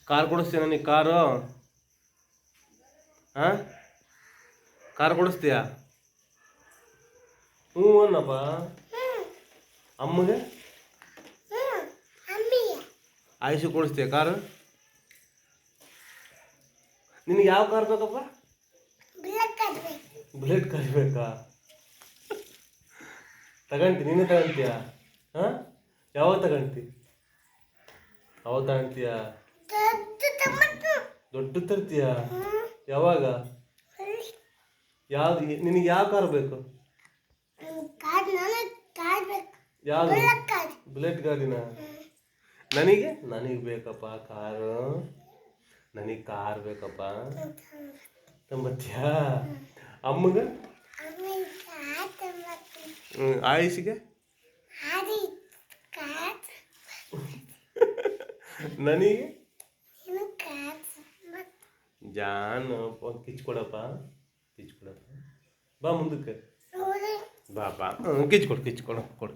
Car ಕೊಡಿಸ್ತೀಯ ನನಗೆ car? ಹಾಂ, car ಕೊಡಿಸ್ತೀಯಾ? ಹ್ಞೂ ಅನ್ನಪ್ಪ. ಅಮ್ಮಗೆ ಆಯುಷು ಕೊಡಿಸ್ತೀಯ ಕಾರು? ನಿನಗೆ ಯಾವ ಕಾರ್ ಬೇಕಪ್ಪ? ಬುಲೆಟ್ ಕಾರ್ ಬೇಕಾ? ನೀನೇ ತಗೊಂತೀಯ? ಹಾಂ, ಯಾವಾಗ ತಗೊಂತಿ? ಅವಾಗ ತಗೊಂತೀಯ? ದೊಡ್ಡ ತರ್ತೀಯ? ಯಾವಾಗ? ಯಾವ್ದು ನಿನಗೆ ಯಾವ ಕಾರ್ ಬೇಕು? ಯಾವುದು? ಬುಲೆಟ್ ಗಾಡಿನ? ನನಗೆ ಬೇಕಪ್ಪ ಕಾರು. ನನಗೆ ಕಾರ್ ಬೇಕಪ್ಪ. ತಂಬತ್ತೀಯಾ? ಅಮ್ಮಗೆ? ಆಯುಷಿಗೆ? ನನಗೆ? ಜಾನು ಕಿಚ್ಕೊಡಪ್ಪ. ಬಾ ಮುಂದಕ್ಕೆ ಬಾ. ಕಿಚ್ಕೊಡು ಕೊಡು.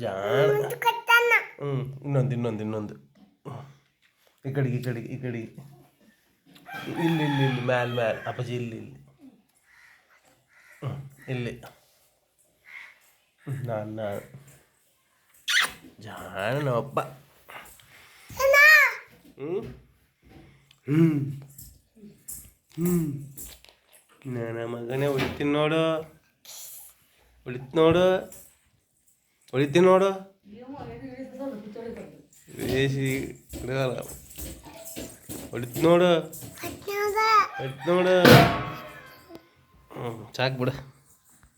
ಜಾನ್. ಇನ್ನೊಂದು ಈ ಕಡೆಗೆ ಇಲ್ಲಿ ಮ್ಯಾಲೆ ಅಪ್ಪಾಜಿ ಇಲ್ಲಿ ಇಲ್ಲಿ ನಾನು ಜಾನಪ್ಪ. ನನ್ನ ಮಗನೇ ಹೊಡಿತೀನಿ ನೋಡು ಬೇಸಿ ಹಿಡಗಲ್ಲ. ಹೊಡಿತು ನೋಡು. ಸಾಕು ಬಿಡು.